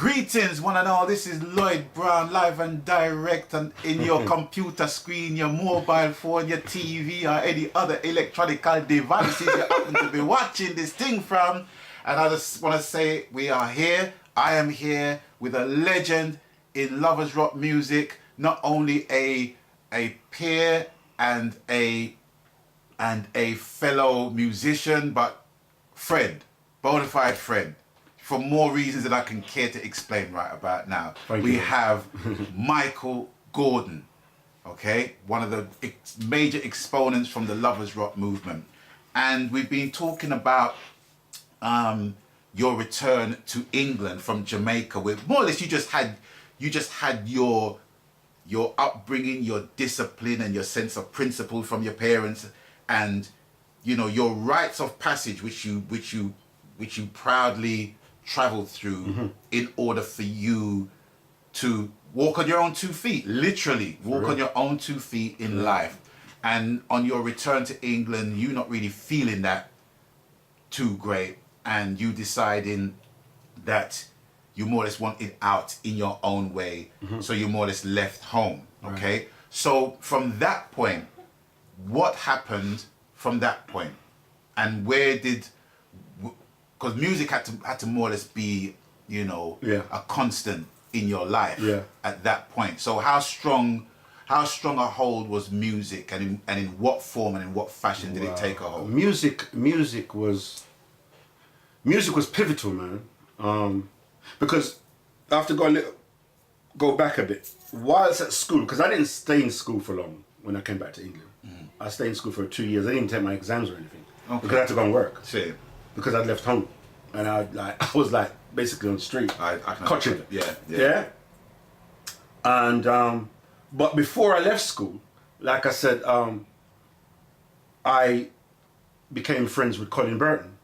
Greetings, one and all. This is Lloyd Brown, live and direct and in your computer screen, your mobile phone, your TV, or any other electronic devices you happen to be watching this thing from. And I just want to say we are here. I am here with a legend in lovers rock music, not only a peer and a fellow musician, but friend, bona fide friend. For more reasons that I can care to explain right about now. We have Michael Gordon, okay? One of the major exponents from the lovers rock movement. And we've been talking about your return to England from Jamaica, with more or less you just had your upbringing, your discipline and your sense of principle from your parents, and you know your rites of passage which you proudly traveled through in order for you to walk on your own 2 feet, literally walk on your own 2 feet in life. And on your return to England, you not really feeling that too great, and you deciding that you more or less want it out in your own way, so you more or less left home, okay? Right. So from that point, what happened from that point? And where did, because music had to more or less be, you know, a constant in your life at that point. So how strong a hold was music, and in what form and in what fashion did it take a hold? Music was pivotal, man. Because I have to go back a bit. Whilst at school, because I didn't stay in school for long when I came back to England. I stayed in school for 2 years. I didn't take my exams or anything because I had to go and work. Same. Because I'd left home, and I was basically on the street, I can coaching. Yeah. And but before I left school, like I said, I became friends with Colin Burton.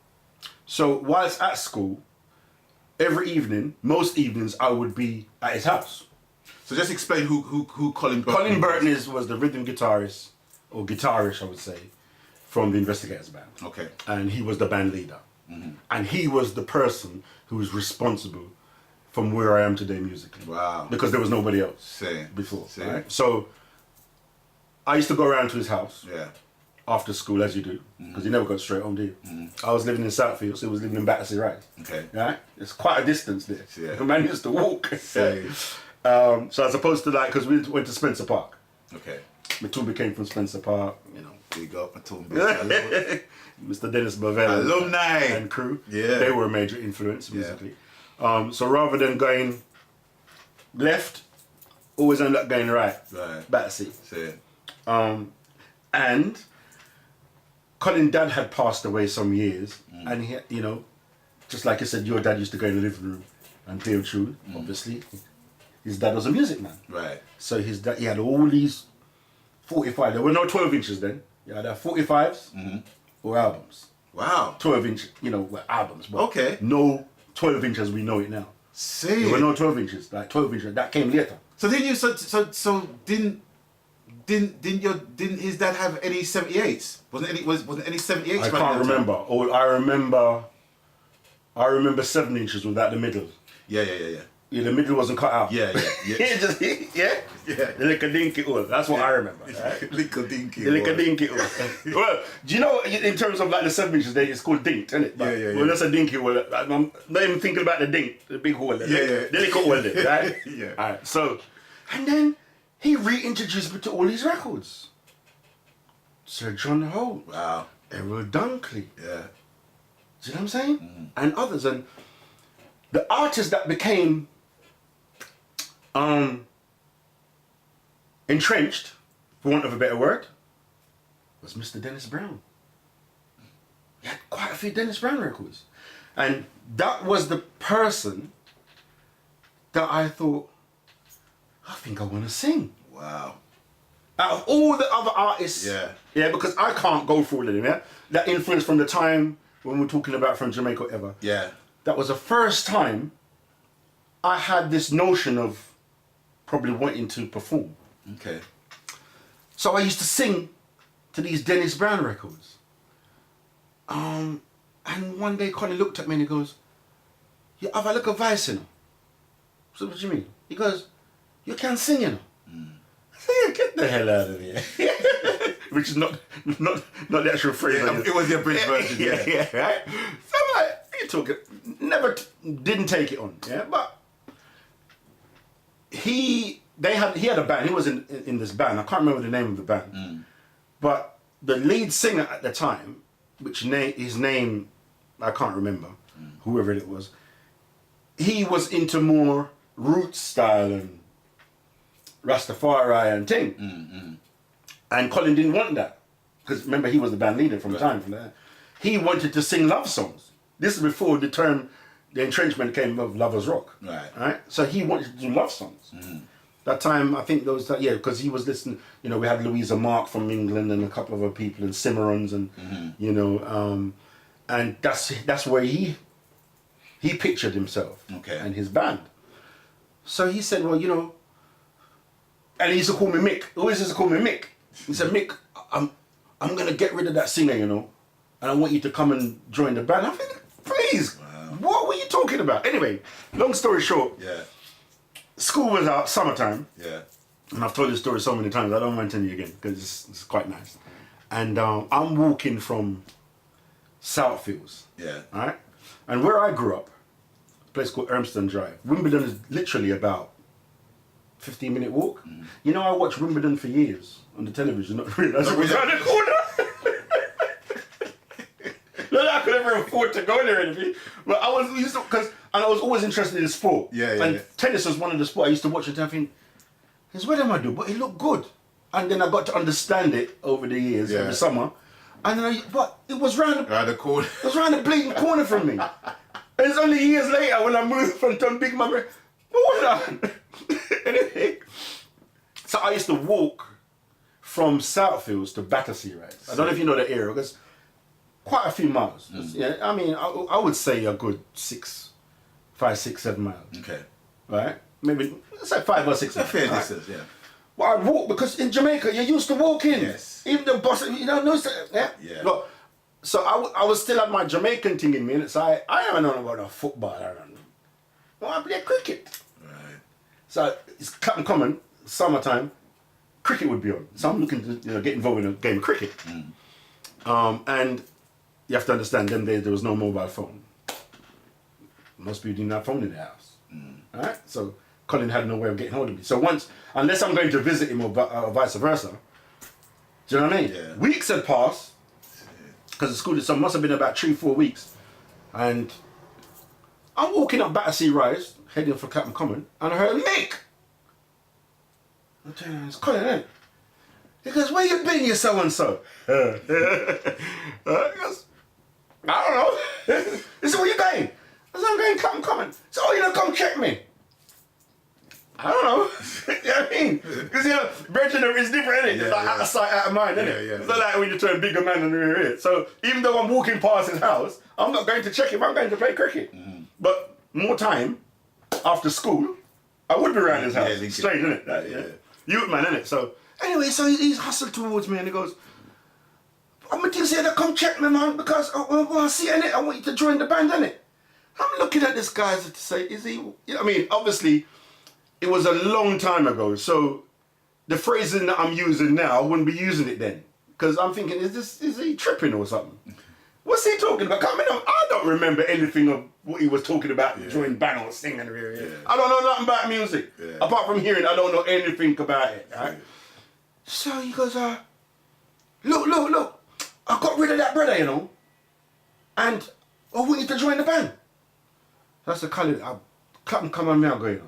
So whilst at school, every evening, most evenings, I would be at his house. So just explain who Colin Burton. Colin Burton was the rhythm guitarist, or guitarist, I would say, from the Investigators band. Okay. And he was the band leader. And he was the person who was responsible from where I am today musically. Wow. Because there was nobody else before. Right? So I used to go around to his house after school, as you do, because you never got straight home, do you? I was living in Southfield, so he was living in Battersea Rise. Okay. Right? It's quite a distance there. The man used to walk. So as opposed to because we went to Spencer Park. Okay. Matumbi came from Spencer Park, you know. Big up Matumbi. Mr. Dennis Bavell alumni and crew. Yeah. They were a major influence musically. So rather than going left, always ended up going right. Battersea. And Colin dad had passed away some years, and he, you know, just like you said, your dad used to go in the living room and play a tune, obviously. His dad was a music man. Right. So his dad, he had all these 45, there were no 12 inches then. Yeah, there are 45s or albums. Wow. 12 inch, you know, were albums. But no 12 inch as we know it now. See. There were no 12 inches, like 12 inches, that came later. So didn't his dad have any 78s? Wasn't any 78s? I can't remember. Or I remember 7 inches without the middle. Yeah, the middle wasn't cut out. Yeah. The little dinky all. That's what I remember. Right? Little dinky. The little dinky all. Well, do you know in terms of the 7 inches, it's called dinked, isn't it? But, well, that's a dinky hole. I'm not even thinking about the dink, the big hole. The little hole there, right? Yeah. All right. So, and then he reintroduced me to all these records. Sir John Holt. Wow. Errol Dunkley. Yeah. Do you know what I'm saying? And others, and the artist that became entrenched, for want of a better word, was Mr. Dennis Brown. He had quite a few Dennis Brown records. And that was the person that I thought, I think I want to sing. Wow. Out of all the other artists, because I can't go through all of them, that influence from the time when we're talking about from Jamaica or ever. Yeah. That was the first time I had this notion of probably wanting to perform. Okay. So I used to sing to these Dennis Brown records. And one day Connie looked at me and he goes, "You have a look of voice, you know?" So what do you mean? He goes, you can't sing, you know. I said, yeah, get the hell out of here. Which is not the actual phrase. Yeah, it was the abridged version, yeah, right? So I'm like, you talking? Never didn't take it on, yeah. But he had a band. He was in this band. I can't remember the name of the band, but the lead singer at the time, his name I can't remember, whoever it was. He was into more roots style and Rastafari and thing. And Colin didn't want that. Because remember, he was the band leader from there. He wanted to sing love songs. This is before the entrenchment came of Lovers Rock. Right? So he wanted to do love songs. That time, I think there was that, because he was listening, we had Louisa Mark from England and a couple of other people and Cimarrons and, and that's where he pictured himself and his band. So he said, well, and he used to call me Mick. He always used to call me Mick. He said, Mick, I'm going to get rid of that singer, and I want you to come and join the band. I think, please, what were you talking about? Anyway, long story short, school was out, summertime, and I've told this story so many times, I don't mind telling you again, because it's quite nice. And I'm walking from Southfields, right? And where I grew up, a place called Ermston Drive, Wimbledon is literally about 15-minute walk. I watched Wimbledon for years on the television, not realising it was around the corner. Not that I could ever afford to go there or anything, but I was always interested in sport. And tennis was one of the sports I used to watch and think, what am I doing? But it looked good. And then I got to understand it over the years, over the summer. And then it was round the corner. It was round the bleeding corner from me. And it's only years later when I moved from Big Mama. What on? Anyway, so I used to walk from Southfields to Battersea, right? I don't know if you know the area, because quite a few miles. I mean, I would say a good 5, 6, 7 miles. Okay. Right? Maybe, let's say 5 or 6 miles. A fair distance, yeah. Well, I'd walk, because in Jamaica, you used to walk in. Yes. Even the bus, Look, so I was still at my Jamaican thing in me, and so I don't know about no football, I don't know. Well, I play cricket. Right. So it's Clapham Common, summertime, cricket would be on. So I'm looking to get involved in a game of cricket. And you have to understand, them days there was no mobile phone. Most people didn't have phone in their house. Alright? So Colin had no way of getting hold of me. So once, unless I'm going to visit him or vice versa, do you know what I mean? Yeah. Weeks had passed, because the school, so it must have been about 3-4 weeks. And I'm walking up Battersea Rise, heading for Clapham Common, and I heard, Mick! I'm telling you, it's Colin, isn't it? He goes, where you been, you so-and-so? He goes, I don't know. He said, where you going? I said, I'm going Clapham Common. He said, oh, you don't come check me? I don't know. You know what I mean? Because, Bridging is different, isn't it? It's like out of sight, out of mind, isn't it? It's not like when you turn a bigger man than you're here. So even though I'm walking past his house, I'm not going to check him, I'm going to play cricket. But more time, after school, I would be around his house. Strange, isn't it? Youth man, isn't it? So anyway, so he's hustled towards me and he goes, I'm going to say that come check me, man, because I want to see it. I want you to join the band, innit? I'm looking at this guy to say, is he, I mean, obviously, it was a long time ago, so the phrasing that I'm using now, I wouldn't be using it then. Because I'm thinking, is he tripping or something? What's he talking about? I don't remember anything of what he was talking about, joining band or singing. I don't know nothing about music. Apart from hearing, I don't know anything about it. Right? So he goes, look, I got rid of that brother, and I want you to join the band. That's the Colin, Clapham come on me, I'm going,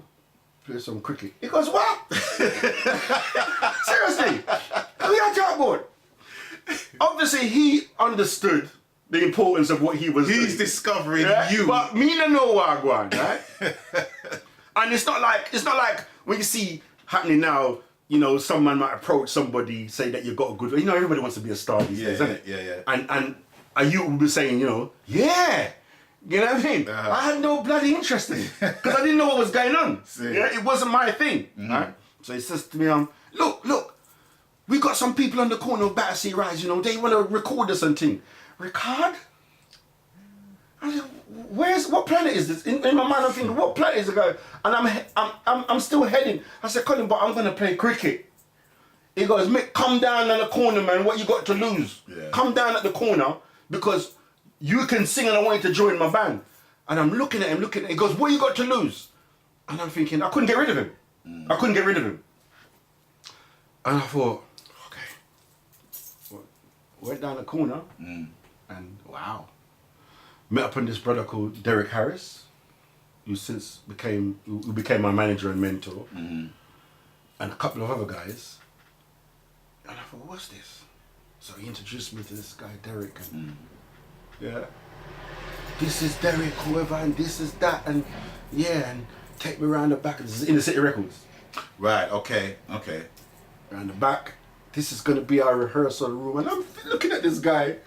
play some cricket. He goes, what? Seriously? We are chalkboard. Obviously, he understood the importance of what he was doing. He's discovering you. But me no know what I want, right? And it's not like when you see happening now, some man might approach somebody, say that you've got a good, everybody wants to be a star these days, isn't it? Yeah. And you will be saying, yeah. You know what I mean? I had no bloody interest in it because I didn't know what was going on. It wasn't my thing. Right? So he says to me, look, we got some people on the corner of Battersea Rise, they want to record us and thing. Record? I said, what planet is this? In my mind, I'm thinking, what planet is it going? And I'm still heading. I said, Colin, but I'm gonna play cricket. He goes, Mick, come down in the corner, man. What you got to lose? Yeah. Come down at the corner because you can sing and I want you to join my band. And I'm looking at him, He goes, what you got to lose? And I'm thinking, I couldn't get rid of him. I couldn't get rid of him. And I thought, okay. Went down the corner and wow. Met up with this brother called Derek Harris, who became my manager and mentor, and a couple of other guys. And I thought, what's this? So he introduced me to this guy, Derek, and yeah, this is Derek, whoever, and this is that, and yeah, and take me around the back. This is Inner City Records. Right, okay. Around the back, this is gonna be our rehearsal room, and I'm looking at this guy,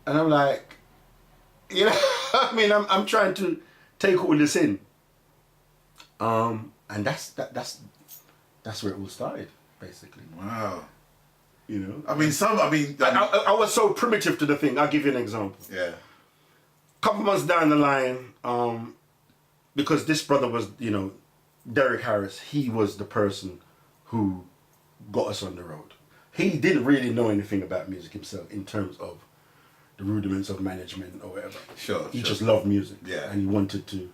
and I'm like, you know, I mean, I'm trying to take all this in, and that's where it all started, basically. Wow. You know, I was so primitive to the thing. I'll give you an example. Yeah. Couple months down the line, because this brother was, you know, Derek Harris, he was the person who got us on the road. He didn't really know anything about music himself in terms of the rudiments of management or whatever. Sure. He just loved music. Yeah. And he wanted to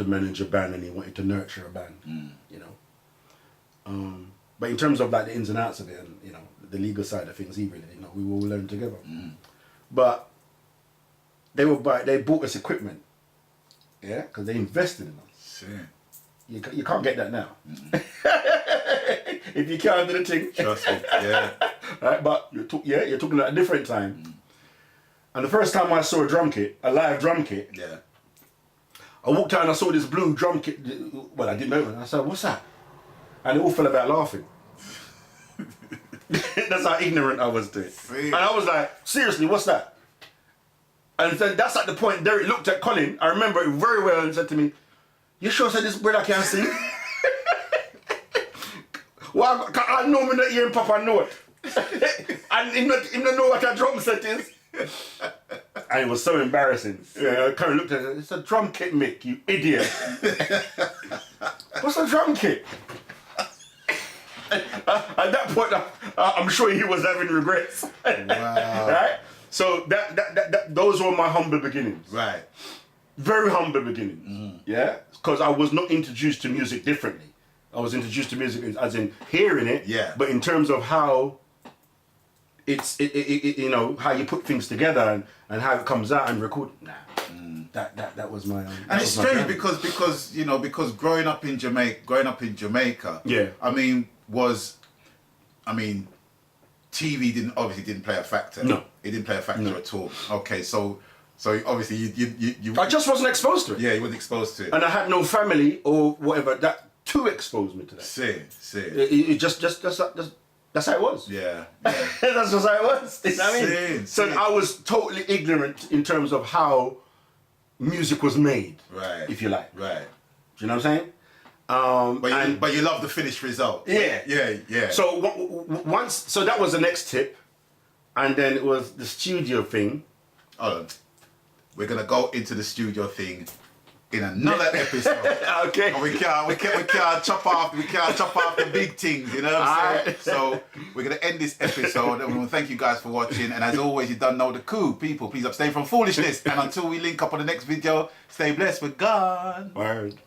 manage a band and he wanted to nurture a band, you know. But in terms of like the ins and outs of it and, you know, the legal side of things, he really didn't know. We all learned together. But they bought us equipment, yeah, because they invested in us. Sure. You can't get that now. If you can't do the thing. Trust me, yeah. Right, but you're talking at a different time. And the first time I saw a live drum kit, yeah, I walked out and I saw this blue drum kit. Well, I didn't know it. And I said, what's that? And they all fell about laughing. That's how ignorant I was to it. And I was like, seriously, what's that? And then that's at the point Derek looked at Colin, I remember it very well, and said to me, you sure said this brother can't sing? Well, I know me not hearing Papa know it. And him not know what a drum set is. And it was so embarrassing. Yeah, Colin looked at it, it's a drum kit, Mick, you idiot. What's a drum kit? At that point, I'm sure he was having regrets. Wow. Right? So those were my humble beginnings. Right. Very humble beginnings. Yeah? Because I was not introduced to music differently. I was introduced to music as in hearing it. Yeah. But in terms of how you know, how you put things together and how it comes out and record. Nah. That was my. And it's strange because you know, because growing up in Jamaica. Yeah. I mean, TV obviously didn't play a factor. No. It didn't play a factor at all. Okay, so obviously you I just wasn't exposed to it. Yeah, you wasn't exposed to it. And I had no family or whatever that to expose me to that. See. It just that's how it was. Yeah. That's just how it was. You know what I mean? So I was totally ignorant in terms of how music was made. Right. If you like. Right. Do you know what I'm saying? But you love the finished result. Yeah. So so that was the next tip, and then it was the studio thing. Hold on. We're gonna go into the studio thing in another episode. Okay. And we can't chop off the big things, you know what I'm saying? So we're gonna end this episode and we want to thank you guys for watching, and as always, you don't know the coup. People, please abstain from foolishness, and until we link up on the next video, stay blessed. We're gone. Word.